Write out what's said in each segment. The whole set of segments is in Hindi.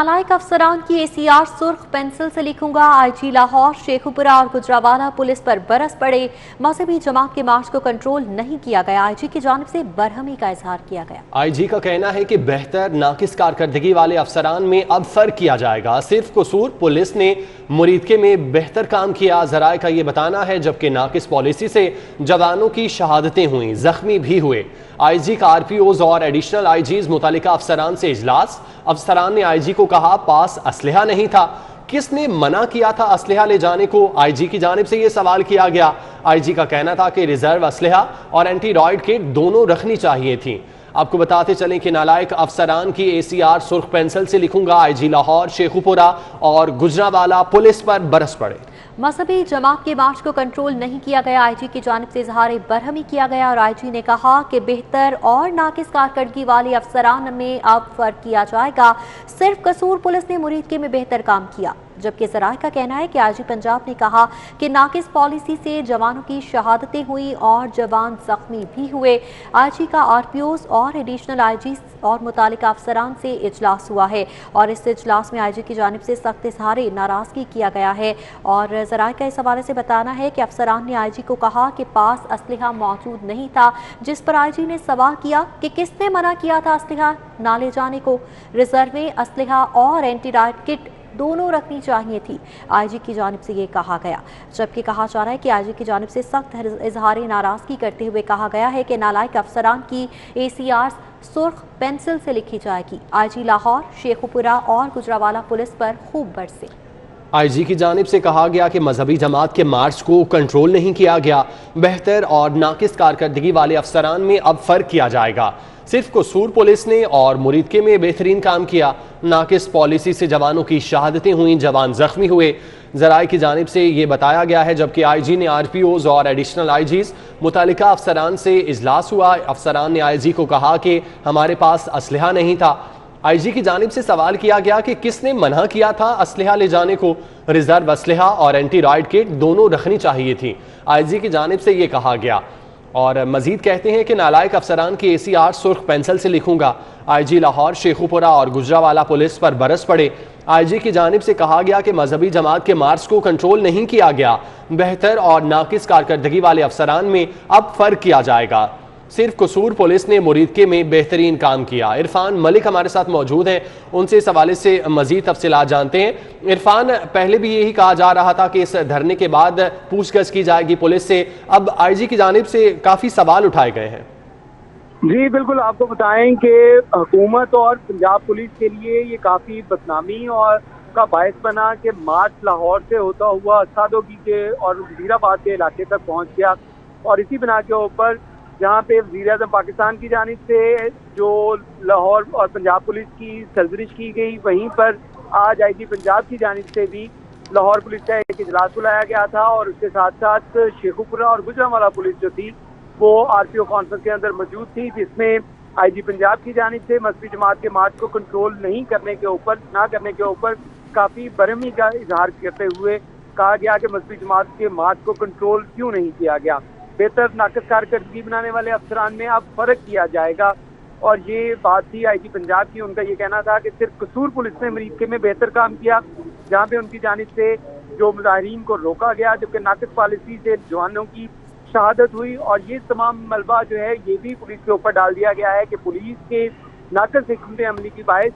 नालायक अफसरान की एसीआर सुर्ख पेंसिल से लिखूंगा। आईजी लाहौर, शेखुपुरा और गुजरावाला पुलिस पर बरस पड़े। मजहबी जमात के मार्च को कंट्रोल नहीं किया गया। आईजी की जानिब से बरहमी का इजहार किया गया। आईजी का कहना है कि बेहतर नाकिस कारकर्दगी वाले अफसरान में अब फर्क किया जाएगा। सिर्फ कसूर पुलिस ने मुरीदके में बेहतर काम किया, जराए का ये बताना है, जबकि नाकिस पॉलिसी से जवानों की शहादतें हुई, जख्मी भी हुए। आईजी का आरपीओज और एडिशनल आईजीज मुतालिका अफसरान से इजलास। अफसरान ने आईजी को कहा पास असलहा नहीं था। किसने मना किया था असलहा ले जाने को? आईजी की जानिब से यह सवाल किया गया। आईजी का कहना था कि रिजर्व असलहा और एंटी रॉयड किट दोनों रखनी चाहिए थी। आपको बताते चलें कि नालायक अफसरान की एसीआर सुर्ख पेंसिल से लिखूंगा। आईजी लाहौर, शेखुपुरा और गुजरावाला पुलिस पर बरस पड़े। मजहबी जमात के मार्च को कंट्रोल नहीं किया गया। आईजी की जानिब से इजहार बरहमी किया गया और आईजी ने कहा कि बेहतर और नाकिस कारकर्दगी वाले अफसरान में अब फर्क किया जाएगा। सिर्फ कसूर पुलिस ने मुरीदके में बेहतर काम किया, जबकि जराए का कहना है कि आईजी पंजाब ने कहा कि नाकिस पॉलिसी से जवानों की शहादतें हुई और जवान जख्मी भी हुए। आईजी का आरपीओज और एडिशनल आईजी और मुतालिका अफसरान से इजलास हुआ है और इस इजलास में आईजी की जानिब से सख्त इजहार नाराजगी किया गया है। और जराए का इस हवाले से बताना है कि अफसरान ने आईजी को कहा कि पास असलहा मौजूद नहीं था, जिस पर आईजी ने सवाल किया कि किसने मना किया था असलहा ना ले जाने को। रिजर्व में असलहा और एंटी राइट किट दोनों रखनी चाहिए थी, आईजी की जानिब से ये कहा गया। जबकि कहा जा रहा है कि आईजी की जानिब से सख्त इजहार नाराजगी करते हुए कहा गया है कि नालायक अफसरान की एसीआर सुर्ख पेंसिल से लिखी जाएगी। आईजी लाहौर, शेखुपुरा और गुजरावाला पुलिस पर खूब बरसे। आईजी की जानिब से कहा गया कि मजहबी जमात के मार्च को कंट्रोल नहीं किया गया। बेहतर और नाकिस कारकर्दगी वाले अफसरान में अब फर्क किया जाएगा। सिर्फ कसूर पुलिस ने और मुरीदके में बेहतरीन काम किया। नाकिस पॉलिसी से जवानों की शहादतें हुई, जवान जख्मी हुए। जराए की जानिब से ये बताया गया है, जबकि आईजी ने आरपीओज और एडिशनल आईजीज मुतालिका अफसरान से इजलास हुआ। अफसरान ने आईजी को कहा कि हमारे पास असलहा नहीं था। आईजी की जानिब से सवाल किया गया कि किसने मना किया था असलहा ले जाने को। रिजर्व असलहा और एंटी रॉयड किट दोनों रखनी चाहिए थी, आईजी की जानिब से यह कहा गया। और मजीद कहते हैं कि नालायक अफसरान की एसीआर सुर्ख पेंसिल से लिखूंगा। आईजी लाहौर, शेखुपुरा और गुजरावाला पुलिस पर बरस पड़े। आईजी की जानिब से कहा गया कि मजहबी जमात के मार्च को कंट्रोल नहीं किया गया। बेहतर और नाकिस कारकर्दगी वाले अफसरान में अब फर्क किया जाएगा। सिर्फ कसूर पुलिस ने मुरीदके में बेहतरीन काम किया। इरफान मलिक हमारे साथ मौजूद हैं, उनसे इस हवाले से मजीद तफसीलात जानते हैं। इरफान, पहले भी यही कहा जा रहा था कि इस धरने के बाद पूछगछ की जाएगी पुलिस से, अब आईजी की जानिब से काफ़ी सवाल उठाए गए हैं। जी बिल्कुल, आपको बताएं कि हुकूमत और पंजाब पुलिस के लिए ये काफ़ी बदनामी और का बायस बना कि मार्च लाहौर से होता हुआ सादोगी के और वजीराबाद के इलाके तक पहुँच गया। और इसी बिना के ऊपर जहाँ पे वज़ीर-ए-आज़म पाकिस्तान की जानिब से जो लाहौर और पंजाब पुलिस की सरजरिश की गई, वहीं पर आज आईजी पंजाब की जानिब से भी लाहौर पुलिस का एक इजलास बुलाया गया था और उसके साथ साथ शेखुपुरा और गुजरावाला पुलिस जो थी वो आरपीओ कॉन्फ्रेंस के अंदर मौजूद थी, जिसमें आईजी पंजाब की जानिब से मजहबी जमात के मार्च को कंट्रोल नहीं करने के ऊपर काफ़ी बरहमी का इजहार करते हुए कहा गया कि मजहबी जमात के मार्च को कंट्रोल क्यों नहीं किया गया। बेहतर नाकिस कारकर्दगी बनाने वाले अफसरान में अब फर्क किया जाएगा। और ये बात थी आईजी पंजाब की। उनका ये कहना था कि सिर्फ कसूर पुलिस ने मुरीदके में बेहतर काम किया, जहाँ पे उनकी जानिब से जो मुजाहिरीन को रोका गया, जबकि नाकिस पॉलिसी से जवानों की शहादत हुई। और ये तमाम मलबा जो है ये भी पुलिस के ऊपर डाल दिया गया है कि पुलिस के नाकिस हिकमत अमली की बायस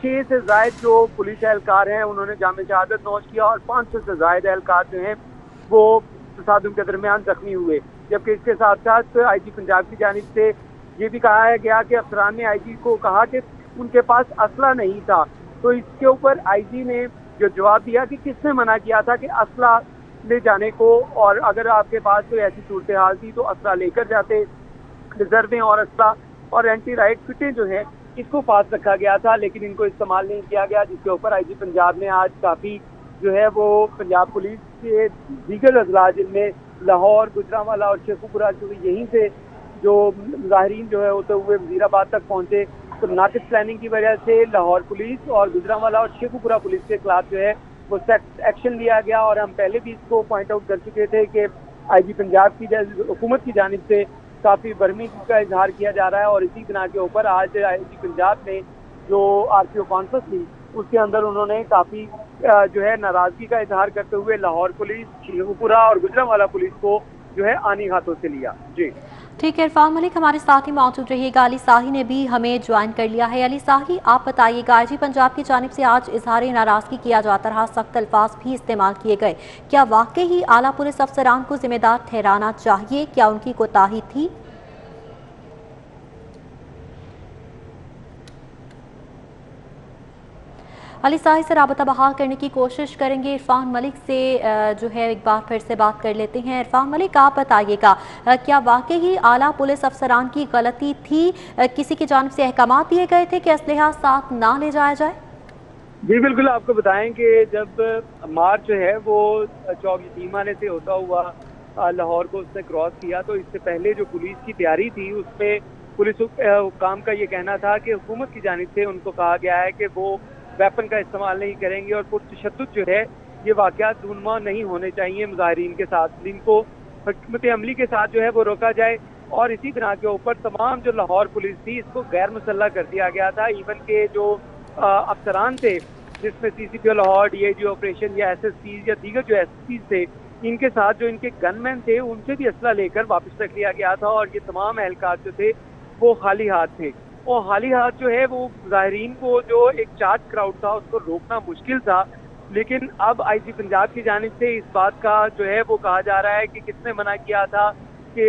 6 से ज़ायद जो पुलिस एहलकार हैं उन्होंने जाम शहादत नोश किया और 500 से ज़ायद एहलकार जो हैं वो तसादुम के दरमियान जख्मी हुए। जबकि इसके साथ साथ आईजी पंजाब की जानिब से ये भी कहा गया कि अफसरान ने आईजी को कहा कि उनके पास असला नहीं था। तो इसके ऊपर आईजी ने जो जवाब दिया कि किसने मना किया था कि असला ले जाने को, और अगर आपके पास कोई ऐसी सूरत हाल थी तो असला लेकर जाते। रिजर्वें और असला और एंटी राइट किटें जो है इसको पास रखा गया था, लेकिन इनको इस्तेमाल नहीं किया गया, जिसके ऊपर आईजी पंजाब ने आज काफ़ी जो है वो पंजाब पुलिस के दीगर अजला जिनमें लाहौर, गुजरावाला और शेखुपुरा जो यहीं से जो मुजाहिरीन जो है होते हुए वजीराबाद तक पहुंचे, तो नाकिस प्लानिंग की वजह से लाहौर पुलिस और गुजरावाला और शेखुपुरा पुलिस के खिलाफ जो है वो सख्त एक्शन लिया गया। और हम पहले भी इसको पॉइंट आउट कर चुके थे कि आईजी पंजाब की हुकूमत की जानिब से काफ़ी बरहमी का इजहार किया जा रहा है। और इसी बिना के ऊपर आज आईजी पंजाब ने जो आरपीओ कॉन्फ्रेंस थी उसके अंदर उन्होंने काफी जो है नाराजगी का इजहार करते हुए लाहौर पुलिस, शेखुपुरा और गुजरांवाला पुलिस को जो है आनी हाथों से लिया। जी ठीक है, इरफान मलिक हमारे साथ ही मौजूद रहिएगा। अली साही ने भी हमें ज्वाइन कर लिया है। अली साही, आप बताइएगा, आईजी पंजाब की जानिब से आज इजहार नाराजगी किया जाता रहा, सख्त अल्फाज भी इस्तेमाल किए गए। क्या वाकई ही आला पुलिस अफसरान को जिम्मेदार ठहराना चाहिए? क्या उनकी कोताही थी? अली साही से राबता बहाल करने की कोशिश करेंगे। इरफान मलिक से जो है एक बार फिर से बात कर लेते हैं। इरफान मलिक, आप बताइएगा, क्या वाकई ही आला पुलिस अफसरान की गलती थी? किसी की जानिब से अहकाम दिए गए थे कि असलहा साथ ना ले जाया जाए? जी बिल्कुल, आपको बताएं कि जब मार्च जो है वो चौक यतीमाने से होता हुआ लाहौर को उसने क्रॉस किया, तो इससे पहले जो पुलिस की तैयारी थी उसमें पुलिस हुक्काम का ये कहना था कि हुकूमत की जानिब से उनको कहा गया है कि वो वेपन का इस्तेमाल नहीं करेंगे और पुरतशद्दुद जो है ये वाक़यात दूनमा नहीं होने चाहिए मुजाहिरीन के साथ, जिनको हिकमत अमली के साथ जो है वो रोका जाए। और इसी बिना के ऊपर तमाम जो लाहौर पुलिस थी इसको गैर मुसल्लह कर दिया गया था। इवन के जो अफसरान थे, जिसमें CCPO लाहौर, DIG ऑपरेशन या SSPs या दीगर जो SSPs थे, इनके साथ जो इनके गनमैन थे उनसे भी असला लेकर वापस रख लिया गया था और ये तमाम एहलकार जो थे वो खाली हाथ थे। और खाली हाथ जो है वो मुजाहिरीन को, जो एक चार्ज क्राउड था, उसको रोकना मुश्किल था। लेकिन अब IG पंजाब की जानिब से इस बात का जो है वो कहा जा रहा है कि किसने मना किया था कि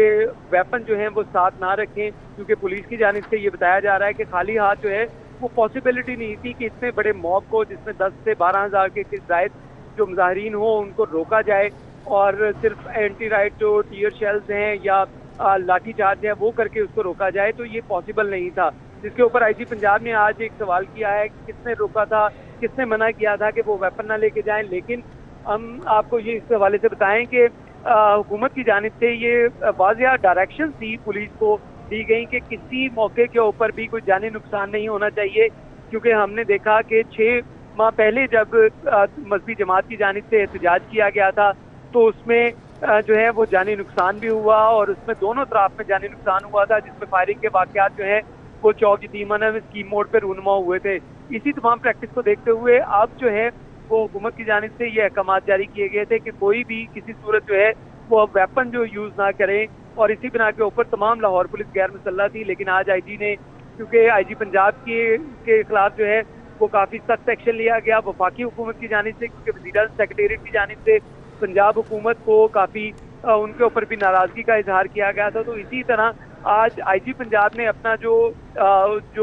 वेपन जो है वो साथ ना रखें, क्योंकि पुलिस की जानिब से ये बताया जा रहा है कि खाली हाथ जो है वो पॉसिबिलिटी नहीं थी कि इतने बड़े मॉब को, जिसमें 10 से 12 हज़ार के जायद जो मुजाहिरीन हो, उनको रोका जाए और सिर्फ एंटी राइट जो टीयर शेल्स हैं या लाठी चार्ज है वो करके उसको रोका जाए, तो ये पॉसिबल नहीं था। जिसके ऊपर IG पंजाब ने आज एक सवाल किया है कि किसने रोका था, किसने मना किया था कि वो वेपन ना लेके जाएं। लेकिन हम आपको ये इस हवाले से बताएं कि हुकूमत की जानिब से ये वाज़िया डायरेक्शन थी पुलिस को दी गई कि किसी मौके के ऊपर भी कोई जानी नुकसान नहीं होना चाहिए, क्योंकि हमने देखा कि 6 माह पहले जब मजहबी जमात की जानिब से एहतजाज किया गया था तो उसमें जो है वो जानी नुकसान भी हुआ और उसमें दोनों तरफ में जानी नुकसान हुआ था, जिसमें फायरिंग के वाक़यात जो है वो चौक यतीमाना में स्कीम मोड पर रूनुमा हुए थे। इसी तमाम प्रैक्टिस को देखते हुए अब जो है वो हुकूमत की जानिब से ये अहकाम जारी किए गए थे कि कोई भी किसी सूरत जो है वो वेपन जो यूज़ ना करें। और इसी बिना के ऊपर तमाम लाहौर पुलिस गैर मुसल्लह थी। लेकिन आज IG ने, क्योंकि IG पंजाब के खिलाफ जो है वो काफ़ी सख्त एक्शन लिया गया वफाकी हुकूमत की जानिब से, क्योंकि वज़ीर सेक्रेटेरिएट की जानिब से पंजाब हुकूमत को काफ़ी उनके ऊपर भी नाराज़गी का इजहार किया गया था। तो इसी तरह आज IG पंजाब ने अपना जो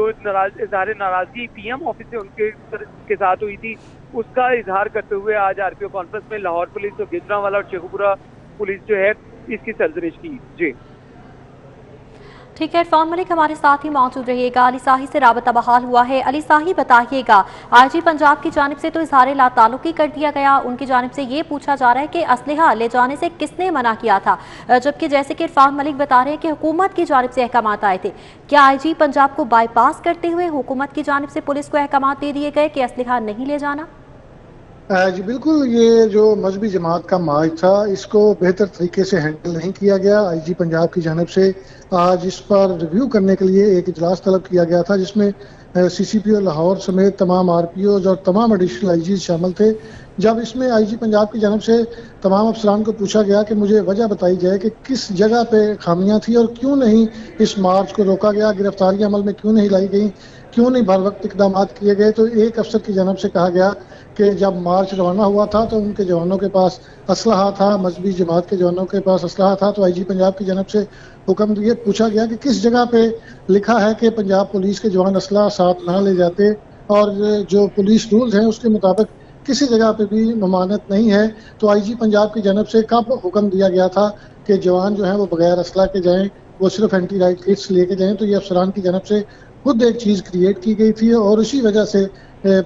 इजहार नाराज़गी PM ऑफिस से उनके साथ हुई थी उसका इजहार करते हुए आज RPO कॉन्फ्रेंस में लाहौर पुलिस और गुजरांवाला और शेखुपुरा पुलिस जो है इसकी सरजरिश की। जी ठीक है, इरफान मलिक हमारे साथ ही मौजूद रहिएगा। अली साही से राबता बहाल हुआ है। अली साही, बताइएगा, IG पंजाब की जानिब से तो इजहार लाताल्लुकी कर दिया गया, उनकी जानिब से ये पूछा जा रहा है कि असलहा ले जाने से किसने मना किया था, जबकि जैसे कि इरफान मलिक बता रहे हैं कि हुकूमत की जानिब से अहकाम आए थे। क्या IG पंजाब को बाईपास करते हुए हुकूमत की जानिब से पुलिस को अहकाम दे दिए गए कि असलहा नहीं ले जाना? जी बिल्कुल, ये जो मजहबी जमात का मार्च था इसको बेहतर तरीके से हैंडल नहीं किया गया। IG पंजाब की जानिब से आज इस पर रिव्यू करने के लिए एक इजलास तलब किया गया था, जिसमें CCPO लाहौर समेत तमाम RPOs और तमाम एडिशनल IGs शामिल थे। जब इसमें IG पंजाब की जानिब से तमाम अफसरान को पूछा गया कि मुझे वजह बताई जाए कि किस जगह पे खामियां थी और क्यों नहीं इस मार्च को रोका गया, गिरफ्तारियां अमल में क्यों नहीं लाई गई, क्यों नहीं भर वक्त इकदाम किए गए, तो एक अफसर की जानिब से कहा गया कि जब मार्च रवाना हुआ था तो उनके जवानों के पास असलहा था, मजहबी जमात के जवानों के पास असलहा था। तो IG पंजाब की जानिब से हुक्म दिए, पूछा गया कि किस जगह पे लिखा है कि पंजाब पुलिस के जवान असलहा साथ ना ले जाते, और जो पुलिस रूल्स हैं उसके मुताबिक किसी जगह पे भी ममानत नहीं है। तो IG पंजाब की जानिब से कब हुक्म दिया गया था कि जवान जो हैं वो बगैर असलहा के जाएं, वो सिर्फ एंटी राइट किट्स लेके जाएं। तो ये अफसरान की जानिब से खुद एक चीज़ क्रिएट की गई थी और इसी वजह से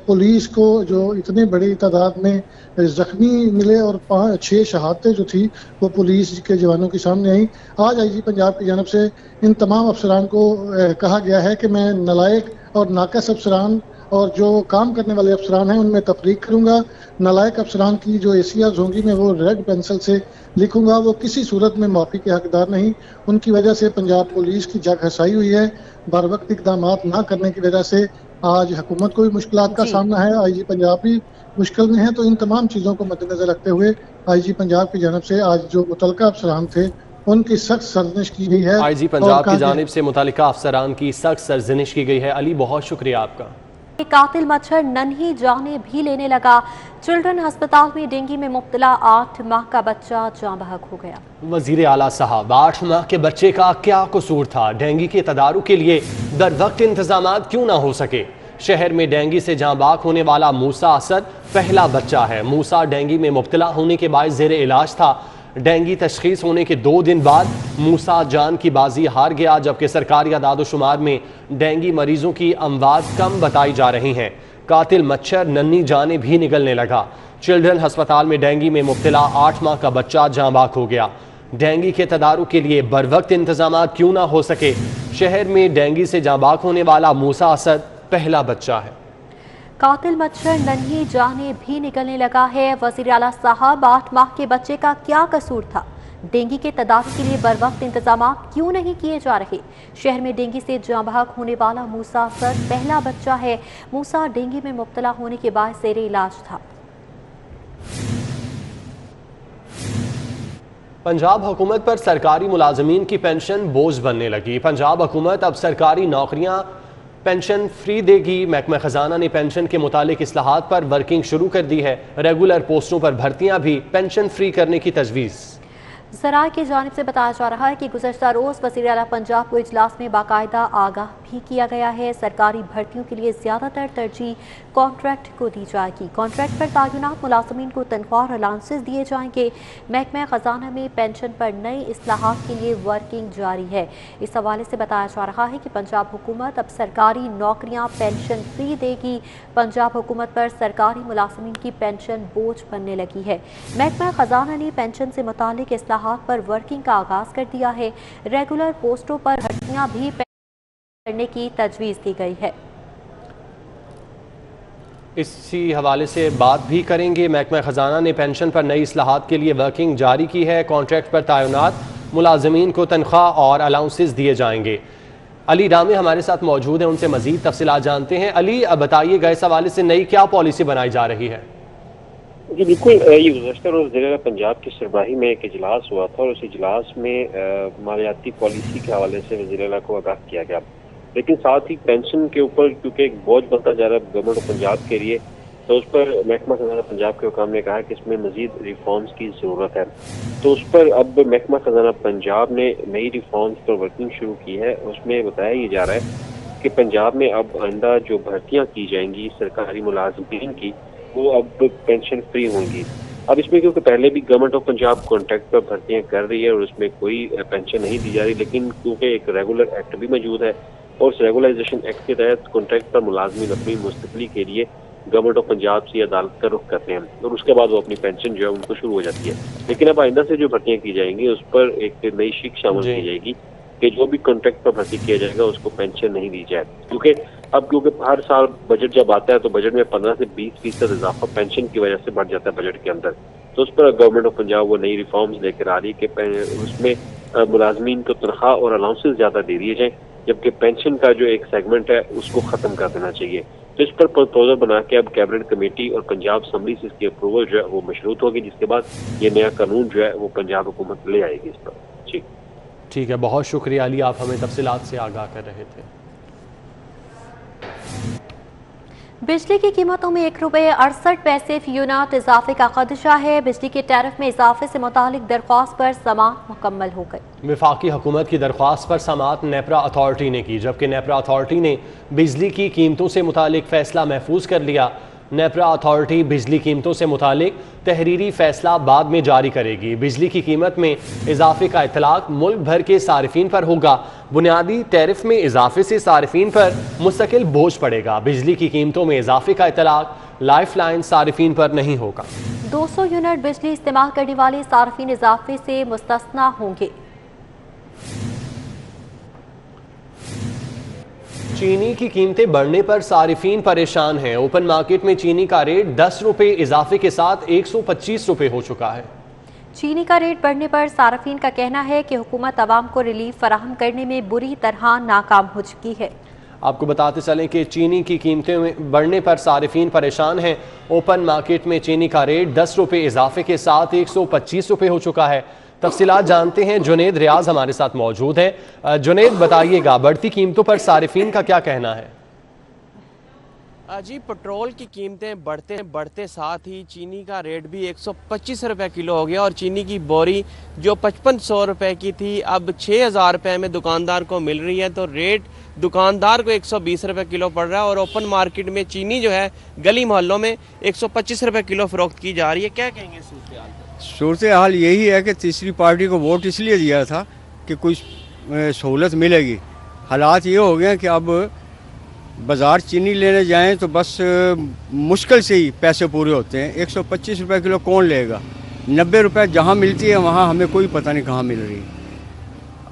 पुलिस को जो इतनी बड़ी तादाद में जख्मी मिले और 5-6 शहादतें जो थी वो पुलिस के जवानों के सामने आई। आज IG पंजाब की जानिब से इन तमाम अफसरान को कहा गया है कि मैं नालायक और नाकस अफसरान और जो काम करने वाले अफसरान हैं उनमें तफरीक करूंगा। नालायक अफसरान की जो ACRs होंगी मैं वो रेड पेंसिल से लिखूंगा, वो किसी सूरत में माफ़ी के हकदार नहीं। उनकी वजह से पंजाब पुलिस की जग हसाई हुई है, बर वक्त इकदाम ना करने की वजह से आज हुकूमत को भी मुश्किलात का सामना है, आईजी पंजाब भी मुश्किल में है। तो इन तमाम चीज़ों को मद्देनजर रखते हुए आईजी पंजाब की जानब से आज जो मुतलका अफसरान थे उनकी सख्त सरजनिश की गई है। आईजी पंजाब की जानिब से मुतल्लिका अफसरान की सख्त सरजनिश की गई है। अली, बहुत शुक्रिया आपका। कातिल मच्छर नन्ही जाने भी लेने लगा। चिल्ड्रन अस्पताल में डेंगू में मुब्तला 8 माह का बच्चा जाँ बहक हो गया। वजीर आला साहब, 8 माह के बच्चे का क्या कसूर था? डेंगू के तदारुक के लिए दर वक्त इंतजाम क्यों ना हो सके? शहर में डेंगू से जाँ बहक होने वाला मूसा असद पहला बच्चा है। मूसा डेंगू में मुब्तला होने के बायस जेर इलाज था। डेंगू तशखीस होने के 2 दिन बाद मूसा जान की बाजी हार गया, जबकि सरकारी आदादोशुमार में डेंगू मरीजों की अमवात कम बताई जा रही हैं। कातिल मच्छर नन्ही जाने भी निकलने लगा। चिल्ड्रन अस्पताल में डेंगू में मुब्तला 8 माह का बच्चा जाँ बहक हो गया। डेंगू के तदारुक के लिए बरवक्त इंतजाम क्यों ना हो सके? शहर में डेंगू से जाँ बहक होने वाला मूसा असद पहला बच्चा है। कातिल मच्छर नन्ही जाने भी निकलने लगा है। वज़ीर आला साहब, 8 माह के बच्चे का क्या कसूर था? डेंगू के तदारुक के लिए बरवक्त इंतजाम क्यों नहीं किए जा रहे? शहर में डेंगू से जाँ बहक होने वाला मूसा असद पहला बच्चा है। मूसा डेंगू में मुब्तला होने के बाद जेर इलाज था। पंजाब हुकूमत पर सरकारी मुलाजमीन की पेंशन बोझ बनने लगी। पंजाब हुकूमत अब सरकारी नौकरियां पेंशन फ्री देगी। महकमा खजाना ने पेंशन के मुतालिक इस्लाहात पर वर्किंग शुरू कर दी है। रेगुलर पोस्टों पर भर्तियां भी पेंशन फ्री करने की तजवीज़। ज़राए की जानिब से बताया जा रहा है कि गुज़श्ता रोज़ वज़ीर आला पंजाब को इजलास में बाकायदा आगाह भी किया गया है। सरकारी भर्तियों के लिए ज़्यादातर तरजीह कॉन्ट्रैक्ट को दी जाएगी। कॉन्ट्रैक्ट पर तैनात मुलाजमीन को तनख्वाह और अलाउंसेस दिए जाएंगे। महकमा खजाना में पेंशन पर नई इस्लाहात के लिए वर्किंग जारी है। इस हवाले से बताया जा रहा है कि पंजाब हुकूमत अब सरकारी नौकरियाँ पेंशन फ्री देगी। पंजाब हुकूमत पर सरकारी मुलाजमीन की पेंशन बोझ बनने लगी है। महकमा खजाना ने पेंशन से मुतालिक इस्लाहात पर वर्किंग का आगाज कर दिया है। रेगुलर पोस्टों पर भर्तियां भी करने की तजवीज़ दी गई है। इसी हवाले से बात भी करेंगे। महकमा खजाना ने पेंशन पर नई इस्लाहात के लिए वर्किंग जारी की है। कॉन्ट्रैक्ट पर तैनात मुलाजमीन को तनख्वाह और अलाउंसेस दिए जाएंगे। अली डामे हमारे साथ मौजूद हैं, उनसे मजीद तफसीलात जानते हैं। अली, अब बताइएगा इस हवाले से नई क्या पॉलिसी बनाई जा रही है? जी बिल्कुल, ये गुज़श्ता रोज़ ज़िला पंजाब की सरबराही में एक इजलास हुआ था और उस इजलास में मालियाती पॉलिसी के हवाले से वज़ीर-ए-आला को आगाह किया गया। लेकिन साथ ही पेंशन के ऊपर क्योंकि एक बोझ बनता जा रहा है गवर्नमेंट ऑफ पंजाब के लिए, तो उस पर महकमा खजाना पंजाब के हुकाम ने कहा कि इसमें मजीद रिफॉर्म्स की ज़रूरत है। तो उस पर अब महकमा खजाना पंजाब ने नई रिफॉर्म्स पर वर्किंग शुरू की है। उसमें बताया ये जा रहा है कि पंजाब में अब आइंदा जो भर्तियाँ की जाएंगी सरकारी मुलाजमीन की, वो अब पेंशन फ्री होंगी। अब इसमें क्योंकि पहले भी गवर्नमेंट ऑफ पंजाब कॉन्ट्रैक्ट पर भर्तियां कर रही है और उसमें कोई पेंशन नहीं दी जा रही, लेकिन क्योंकि एक रेगुलर एक्ट भी मौजूद है और उस रेगुलराइजेशन एक्ट के तहत कॉन्ट्रैक्ट पर मुलाजमीन अपनी मुस्तकली के लिए गवर्नमेंट ऑफ पंजाब से अदालत का रुख करते हैं और उसके बाद वो अपनी पेंशन जो है उनको शुरू हो जाती है। लेकिन अब आइंदा से जो भर्तियां की जाएंगी उस पर एक नई शिक शामिल की जाएगी कि जो भी कॉन्ट्रैक्ट पर भर्ती किया जाएगा उसको पेंशन नहीं दी जाए। क्योंकि हर साल बजट जब आता है तो बजट में 15 से 20% इजाफा पेंशन की वजह से बढ़ जाता है बजट के अंदर। तो उस पर गवर्नमेंट ऑफ पंजाब वो नई रिफॉर्म्स लेकर आ रही है कि उसमें मुलाजमीन को तनख्वाह और अलाउंसेस ज्यादा दे दिए जाएं, जबकि पेंशन का जो एक सेगमेंट है उसको खत्म कर देना चाहिए। तो इस पर प्रपोजल बना के अब कैबिनेट कमेटी और पंजाब असम्बली से इसकी अप्रूवल जो है वो मशरूत होगी, जिसके बाद ये नया कानून जो है वो पंजाब हुकूमत ले आएगी इस पर। ठीक है, बहुत शुक्रिया अली, आप हमें तफसीलात से आगाह कर रहे थे। बिजली की कीमतों में ₹1.68 फी यूनिट इजाफे का खदशा है। बिजली के टैरिफ में इजाफे से मुतालिक दरख्वास्त पर समाअत मुकम्मल हो गई। वफाकी हुकूमत की दरख्वास्त पर समाअत नेपरा अथॉरिटी ने की, जबकि नेपरा अथॉरिटी ने बिजली की कीमतों से मुतालिक फैसला महफूज कर लिया। नेपरा अथॉरिटी बिजली कीमतों से मुतालिक तहरीरी फैसला बाद में जारी करेगी। बिजली की कीमत में इजाफे का इतलाक मुल्क भर के सारिफीन पर होगा। बुनियादी टैरिफ में इजाफे से सारिफीन पर मुस्तकिल बोझ पड़ेगा। बिजली की कीमतों में इजाफे का इतलाक लाइफ लाइन सारिफीन पर नहीं होगा। 200 यूनिट बिजली इस्तेमाल करने वाले सारिफीन इजाफे से मुस्तस्ना होंगे। चीनी की कीमतें बढ़ने पर सारिफीन परेशान हैं। ओपन मार्केट में चीनी का रेट 10 रुपए इजाफे के साथ 125 रुपए हो चुका है। चीनी का रेट बढ़ने पर सारिफीन का कहना है कि हुकूमत अवाम को रिलीफ फराहम करने में बुरी तरह नाकाम हो चुकी है। आपको बताते चलें कि चीनी की कीमतें में बढ़ने पर सारिफीन परेशान हैं। ओपन मार्केट में चीनी का रेट 10 रुपये इजाफे के साथ 125 रुपये हो चुका है। तफसीलात जानते हैं, जुनेद रियाज हमारे साथ मौजूद हैं। जुनेद, बताइएगा बढ़ती कीमतों पर सारिफीन का क्या कहना है? जी, पेट्रोल की कीमतें बढ़ते साथ ही चीनी का रेट भी 125 रुपये किलो हो गया और चीनी की बोरी जो 5500 रुपये की थी अब 6000 रुपये में दुकानदार को मिल रही है। तो रेट दुकानदार को 120 रुपये किलो पड़ रहा है और ओपन मार्केट में चीनी जो है गली मोहल्लों में 125 रुपये किलो फरोख्त की जा रही है। क्या कहेंगे सूरत हाल? सूरत हाल यही है कि तीसरी पार्टी को वोट इसलिए दिया था कि कुछ सहूलत मिलेगी। हालात ये हो गए कि अब बाज़ार चीनी लेने जाएं तो बस मुश्किल से ही पैसे पूरे होते हैं। 125 रुपये किलो कौन लेगा? 90 रुपये जहाँ मिलती है वहाँ हमें कोई पता नहीं कहाँ मिल रही है।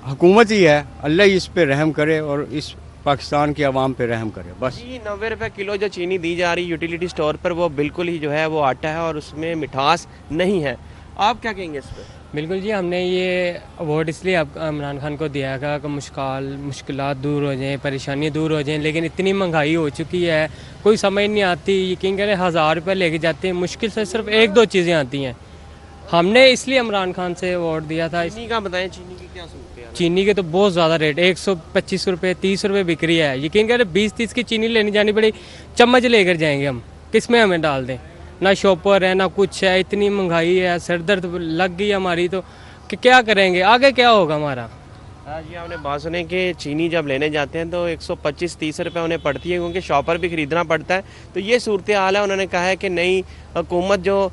हुकूमत ही है, अल्लाह ही इस पे रहम करे और इस पाकिस्तान की आवाम पे रहम करे बस। जी, 90 रुपये किलो जो चीनी दी जा रही यूटिलिटी स्टोर पर वो बिल्कुल ही जो है वो आटा है और उसमें मिठास नहीं है। आप क्या कहेंगे इस पर? बिल्कुल जी, हमने ये अवार्ड इसलिए अब इमरान खान को दिया था कि मुश्किलात दूर हो जाएं, परेशानियाँ दूर हो जाएं, लेकिन इतनी महंगाई हो चुकी है कोई समझ नहीं आती। यकीन करें 1000 रुपये लेके जाते हैं, मुश्किल से सिर्फ 1-2 चीज़ें आती हैं। हमने इसलिए इमरान खान से अवार्ड दिया था। चीनी का बताएं, चीनी की क्या सूरत है? चीनी के तो बहुत ज़्यादा रेट 125 रुपये 30 रुपये बिक रही है। यकीन करें 20-30 की चीनी लेनी जानी पड़ी, चम्मच लेकर जाएंगे हम, किस में हमें डाल दें? ना शॉपर है ना कुछ है, इतनी महंगाई है, सर दर्द लग गई हमारी तो कि क्या करेंगे, आगे क्या होगा हमारा। जी, आपने बात सुने कि चीनी जब लेने जाते हैं तो 125-30 रुपये उन्हें पड़ती है क्योंकि शॉपर भी ख़रीदना पड़ता है। तो ये सूरत हाल है। उन्होंने कहा है कि नई हुकूमत जो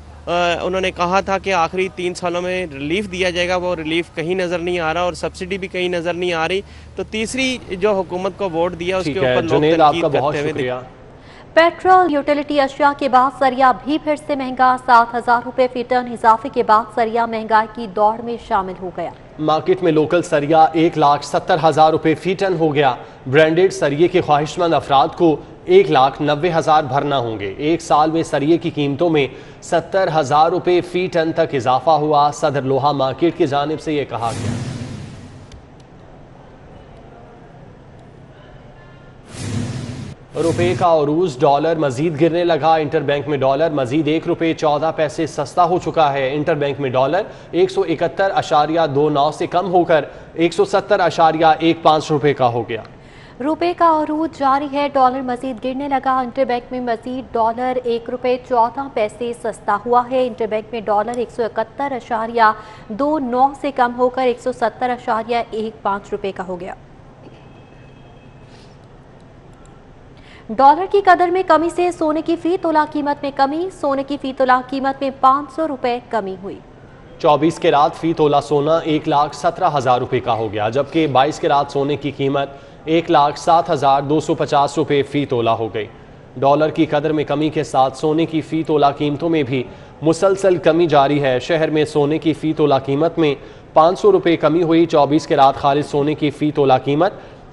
उन्होंने कहा था कि आखिरी 3 सालों में रिलीफ दिया जाएगा, वो रिलीफ कहीं नज़र नहीं आ रहा और सब्सिडी भी कहीं नज़र नहीं आ रही। तो तीसरी जो हुकूमत को वोट दिया उसके ऊपर लोग तनकीद करते हुए। पेट्रोल यूटिलिटी अशिया के बाद सरिया भी फिर से महंगा। 7000 रुपये फी टन इजाफे के बाद सरिया महंगाई की दौड़ में शामिल हो गया। मार्केट में लोकल सरिया 1,70,000 रुपये फी टन हो गया। ब्रांडेड सरिये के ख्वाहिशमंद अफराद को 1,90,000 भरना होंगे। एक साल में सरिये की कीमतों में 70,000 रुपये फी टन तक इजाफा हुआ। सदर लोहा मार्केट की जानिब से यह कहा गया। रुपए का अरूज डॉलर मजीद गिरने लगा। इंटरबैंक में डॉलर मजीद 1 रुपये 14 पैसे सस्ता हो चुका है। इंटरबैंक में डॉलर 171.29 से कम होकर 170.15 रुपये का हो गया। रुपए का अरूज जारी है, डॉलर मजीद गिरने लगा। इंटरबैंक में मजीद डॉलर 1 रुपये 14 पैसे सस्ता हुआ है। इंटरबैंक में डॉलर 171.29 से कम होकर 170.15 रुपये का हो गया। डॉलर की कदर में कमी से सोने की फी तोला कीमत में कमी। सोने की फी तोला कीमत में 500 रुपये कमी हुई। 24 के रात फी तोला सोना 1,17,000 रुपये का हो गया, जबकि 22 के रात सोने की कीमत 1,07,250 रुपये फी तोला हो गई। डॉलर की कदर में कमी के साथ सोने की फी तोला कीमतों में भी मुसलसल कमी जारी है। शहर में सोने की फी तोला कीमत में 500 रुपये कमी हुई। 24 के रात खालिद सोने की फी तोला कीमत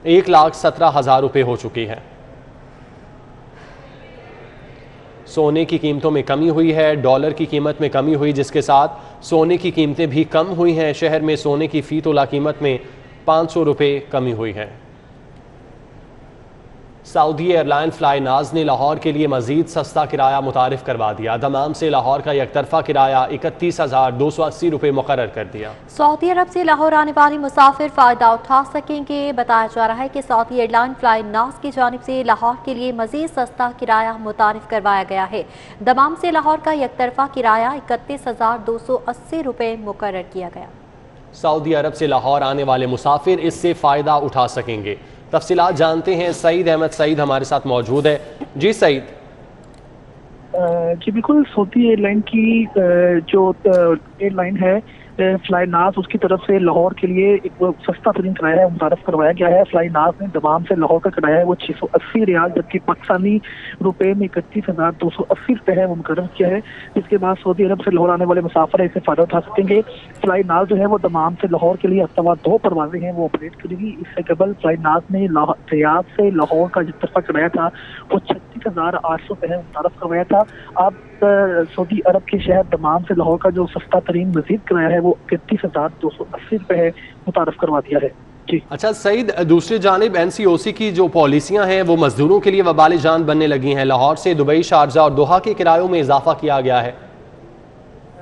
1,17,000 रुपये हो चुकी है। सोने की कीमतों में कमी हुई है, डॉलर की कीमत में कमी हुई, जिसके साथ सोने की कीमतें भी कम हुई हैं। शहर में सोने की फी तोला कीमत में 500 रुपये कमी हुई है। सऊदी एयरलाइन फ्लाई नाज ने लाहौर के लिए मजीद सस्ता किराया मुतारिफ करवा दिया। दमाम से लाहौर का एकतरफा किराया 31,280 रुपये मुकर्रर कर दिया। सऊदी अरब से लाहौर आने वाले मुसाफिर फ़ायदा उठा सकेंगे। बताया जा रहा है कि सऊदी एयरलाइन फ्लाई नाज की जानिब से लाहौर के लिए मजीद सस्ता किराया मुतारिफ करवाया गया है। दमाम से लाहौर का एकतरफा किराया 31,280 रुपये मुकर्रर किया गया। सऊदी अरब से लाहौर आने वाले मुसाफिर इससे फ़ायदा उठा सकेंगे। तफसीलात जानते हैं, सईद अहमद सईद हमारे साथ मौजूद है। जी सईद। जी बिल्कुल, सऊदी एयरलाइन की जो एयरलाइन है फ्लाई नाज, उसकी तरफ से लाहौर के लिए एक सस्ता तरीन किराया है मुतारफ करवाया गया है। फ्लाई नाज ने दमाम से लाहौर का किराया है वो 680 रियाल, जबकि पाकिस्तानी रुपए में 31,280 रुपये है वो मुकर्रर किया है। इसके बाद सऊदी अरब से लाहौर आने वाले मुसाफिर इससे फायदा उठा सकेंगे। फ्लाई नाज जो है वो दमाम से लाहौर के लिए हफ्तावार 2 परवाजें हैं वो ऑपरेट करेगी। इससे कबल फ्लाई नाज ने रियाद से लाहौर का जिस तरफा किराया था वो 36,800 रुपये है मुतारफ करवाया था। अब सऊदी अरब के शहर दमाम से लाहौर का जो सस्ता तरीन मजीद किराया है वो 31,280 रुपये है मुतारफ करवा दिया है। जी। अच्छा सईद, दूसरी जानिब एनसीओसी की जो पॉलिसियां हैं वो मजदूरों के लिए वबाल जान बनने लगी हैं। लाहौर से दुबई, शारजा और दोहा के किरायों में इजाफा किया गया है।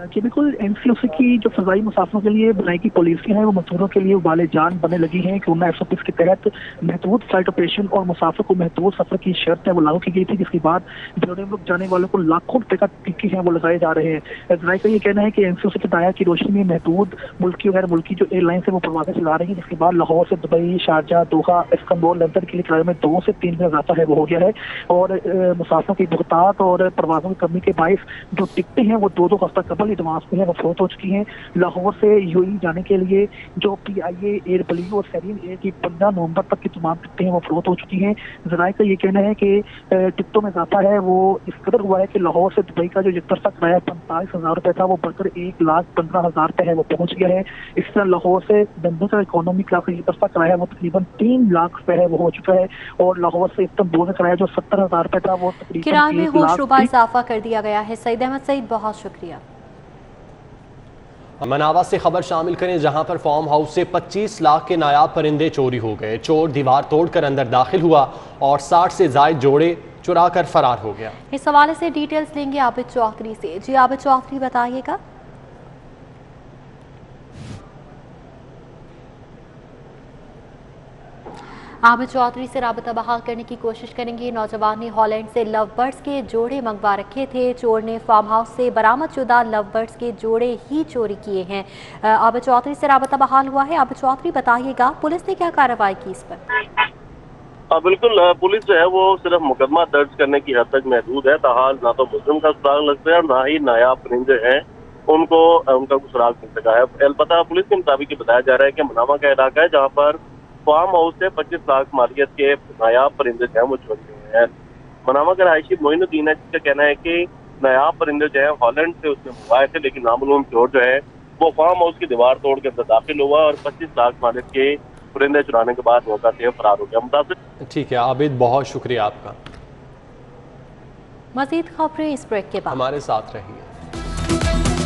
जी बिल्कुल, एनसीओसी की जो फजाई मुसाफिरों के लिए बनाई की पॉलिसियां हैं वो मजदूरों के लिए उबाले जान बनने लगी हैं। कोरोना एसओपी के तहत महदूद फ्लाइट ऑपरेशन और मुसाफिर को महदूद सफर की शर्त है वो लागू की गई थी, जिसके बाद बेरूनी मुल्क जाने वालों को लाखों रुपए का टिक्के हैं वो लगाए जा रहे हैं। जराये का ये कहना है कि एनसीओसी के दायरा की रोशनी में महदूद मुल्की और गैर मुल्की जो एयरलाइंस है वो परवाजें चला रही है, जिसके बाद लाहौर से दुबई, शारजा, दोहा, इस्तांबुल, लंदन के लिए किराए में 2 से 3 गुना इजाफा है वो हो गया है। और मुसाफिरों की बहुतात और परवाजों की कमी के बायस जो टिकटें हैं वो 2-2 हफ्ता कबल एडवांस में है वो फरोख्त हो चुकी हैं। लाहौर से यूएई जाने के लिए जो PIA, एयर बलियो और सेरियन एयर की 15 नवंबर तक की तमाम टिकटें हैं वो फरोख्त हो चुकी हैं। जराये का ये कहना है कि टिकटों में इजाफा है वो इस कदर हुआ है कि लाहौर से दुबई का जो तरफा किराया 45,000 रुपए था वो बढ़कर 1,15,000 रुपए है वो पहुंच गया है। इस तरह लाहौर से लंदन का इकोनॉमी क्लास का तरफा किराया है वो तकरीबन 3 लाख रुपए है वो हो चुका है। और लाहौर से इस्तांबुल का किराया जो 70,000 रुपए था वो तकरीबन किराए में होशरुबा इजाफा कर दिया गया है। सईद अहमद सईद, बहुत शुक्रिया। मनावा से खबर शामिल करें, जहां पर फार्म हाउस से 25 लाख के नायाब परिंदे चोरी हो गए। चोर दीवार तोड़कर अंदर दाखिल हुआ और 60 से ज्यादा जोड़े चुरा कर फरार हो गया। इस हवाले से डिटेल्स लेंगे आबिद चौधरी से। जी आबिद चौधरी, बताइएगा। आबिद चौधरी से राबता बहाल करने की कोशिश करेंगे। नौजवान ने हॉलैंड से लव बर्ड्स के जोड़े मंगवा रखे थे। चोर ने फार्म हाउस से बरामद शुदा लव बर्ड्स के जोड़े ही चोरी किए हैं। आबिद चौधरी से राबता बहाल हुआ है। आबिद चौधरी, बताइएगा पुलिस ने क्या कार्रवाई की इस पर? बिल्कुल, पुलिस जो है वो सिर्फ मुकदमा दर्ज करने की हद तक महदूद है। ताहाल ना तो मुजरिम का सुराग लगता है और ना ही नायाब परिंदे हैं उनका सुराग मिल सका है। अलबत्ता पुलिस के मुताबिक बताया जा रहा है कि मनावा का इलाका है जहाँ पर फार्म हाउस से 25 लाख मालियत के नायाब परिंदे जो है वो चोरी हुए हैं। मनावा का रहायशी मोइनुद्दीन है, जिसका कहना है कि नायाब परिंदे जो है हॉलैंड से उसने मंगवाए थे, लेकिन नामालूम चोर जो है वो फार्म हाउस की दीवार तोड़ के अंदर दाखिल हुआ और 25 लाख मालियत के परिंदे चुराने के बाद मौका से फरार हो गया। मुतासिर। ठीक है आबिद, बहुत शुक्रिया आपका। मजीद खबरें इस ब्रेक के बाद हमारे साथ रहिए।